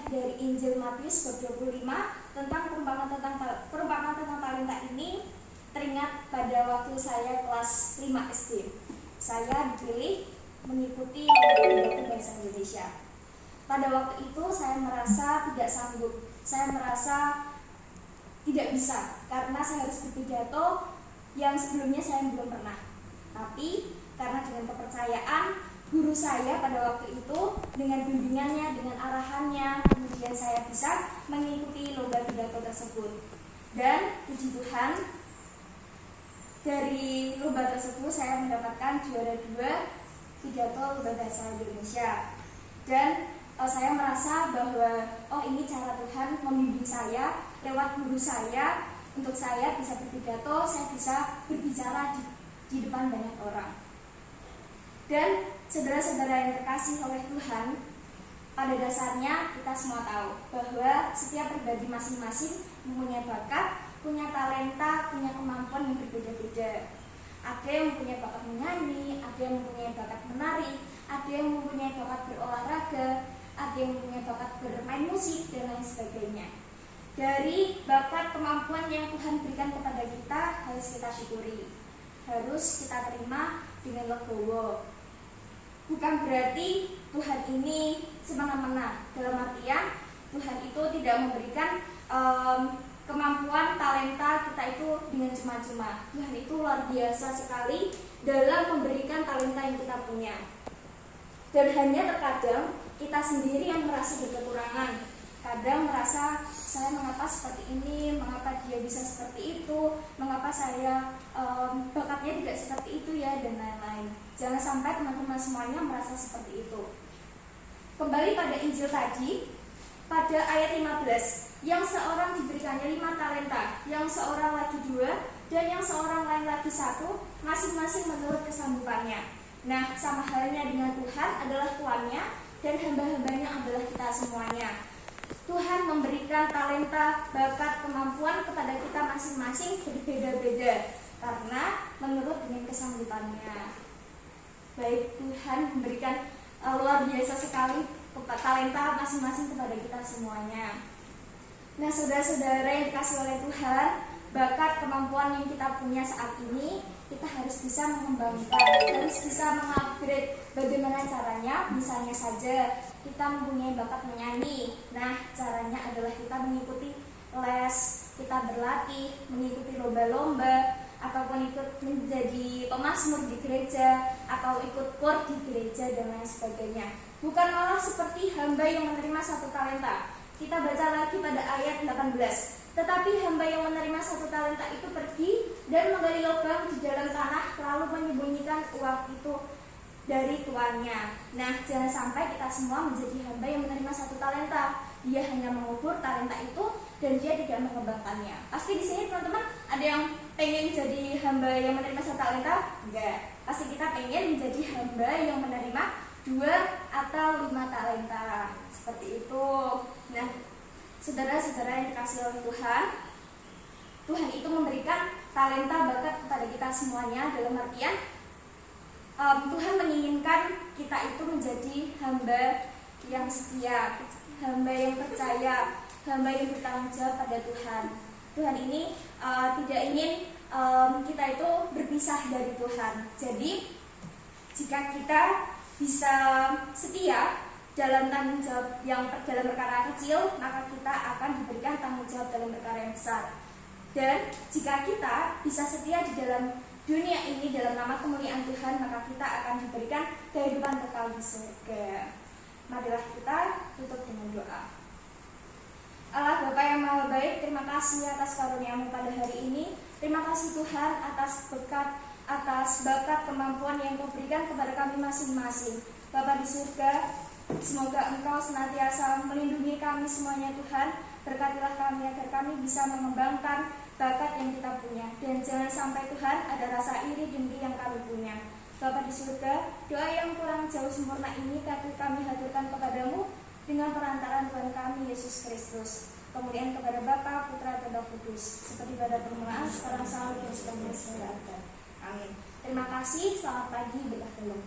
dari Injil Matius bab 25 tentang perumpamaan tentang talenta ini teringat pada waktu saya kelas 5 SD. Saya dipilih mengikuti lomba bahasa Indonesia. Pada waktu itu saya merasa tidak sanggup, saya merasa tidak bisa karena saya harus berpidato yang sebelumnya saya belum pernah. Tapi karena dengan kepercayaan guru saya pada waktu itu, dengan bimbingannya, dengan arahannya, kemudian saya bisa mengikuti lomba pidato tersebut. Dan puji Tuhan, dari lomba tersebut saya mendapatkan juara 2 pidato lomba bahasa Indonesia. Dan saya merasa bahwa ini cara Tuhan membimbing saya lewat guru saya, untuk saya bisa berpidato, saya bisa berbicara di depan banyak orang. Dan saudara-saudara yang terkasih oleh Tuhan, pada dasarnya kita semua tahu bahwa setiap pribadi masing-masing mempunyai bakat, punya talenta, punya kemampuan yang berbeda-beda. Ada yang mempunyai bakat menyanyi, ada yang mempunyai bakat menari, ada yang mempunyai bakat berolahraga, ada yang mempunyai bakat bermain musik, dan lain sebagainya. Dari bakat kemampuan yang Tuhan berikan kepada kita harus kita syukuri, harus kita terima dengan legowo. Bukan berarti Tuhan ini semena-mena, dalam artian Tuhan itu tidak memberikan kemampuan talenta kita itu dengan cuma-cuma. Tuhan itu luar biasa sekali dalam memberikan talenta yang kita punya. Dan hanya terkadang kita sendiri yang merasa berkekurangan. Kadang merasa, saya mengapa seperti ini, mengapa dia bisa seperti itu, mengapa saya bakatnya tidak seperti itu ya, dan lain-lain. Jangan sampai teman-teman semuanya merasa seperti itu. Kembali pada Injil tadi, pada ayat 15, yang seorang diberikannya 5 talenta, yang seorang lagi 2, dan yang seorang lain lagi 1, masing-masing menurut kesanggupannya. Nah, sama halnya dengan Tuhan adalah tuannya, dan hamba-hambanya adalah kita semuanya. Tuhan memberikan talenta, bakat, kemampuan kepada kita masing-masing berbeda-beda karena menurut dengan kesanggupannya. Baik, Tuhan memberikan luar biasa sekali talenta masing-masing kepada kita semuanya. Nah, saudara-saudara yang dikasih oleh Tuhan, bakat, kemampuan yang kita punya saat ini, kita harus bisa mengembangkan, harus bisa mengupgrade. Bagaimana caranya? Misalnya saja kita mempunyai bakat menyanyi. Nah, caranya adalah kita mengikuti les, kita berlatih, mengikuti lomba-lomba, ataupun ikut menjadi pemazmur di gereja, atau ikut KOR di gereja, dan lain sebagainya. Bukan malah seperti hamba yang menerima 1 talenta. Kita baca lagi pada ayat 18. Tetapi hamba yang menerima 1 talenta itu pergi dan menggali lubang di dalam tanah, lalu menyembunyikan uang itu dari tuannya. Nah, jangan sampai kita semua menjadi hamba yang menerima 1 talenta. Dia hanya mengubur talenta itu dan dia tidak mengembangkannya. Pasti di sini teman-teman ada yang pengen jadi hamba yang menerima 1 talenta? Enggak. Pasti kita pengen menjadi hamba yang menerima 2 atau 5 talenta. Seperti itu. Nah, saudara-saudara yang dikasih oleh Tuhan, Tuhan itu memberikan talenta, bakat kepada kita semuanya. Dalam artian Tuhan menginginkan kita itu menjadi hamba yang setia, hamba yang percaya, hamba yang bertanggung jawab pada Tuhan. Tuhan ini tidak ingin kita itu berpisah dari Tuhan. Jadi jika kita bisa setia dalam tanggung jawab yang dalam perkara kecil, maka kita akan diberikan tanggung jawab dalam perkara yang besar. Dan jika kita bisa setia di dalam dunia ini dalam nama kemuliaan Tuhan, maka kita akan diberikan kehidupan kekal di surga. Marilah kita tutup dengan doa. Allah Bapa yang Maha Baik, terima kasih atas karunia-Mu pada hari ini. Terima kasih Tuhan atas berkat, atas bakat, kemampuan yang Kau berikan kepada kami masing-masing. Bapa di surga, semoga Engkau senantiasa melindungi kami semuanya Tuhan. Berkatilah kami agar kami bisa mengembangkan bakat yang kita punya. Dan jangan sampai Tuhan ada rasa iri dengki yang kami punya. Bapa di surga, doa yang kurang jauh sempurna ini kami haturkan kepadamu dengan perantaraan Tuhan kami Yesus Kristus. Kemudian kepada Bapa, Putra, dan Roh Kudus, seperti pada permulaan, sekarang selalu terus dan terus. Amin. Terima kasih, selamat pagi, berkah.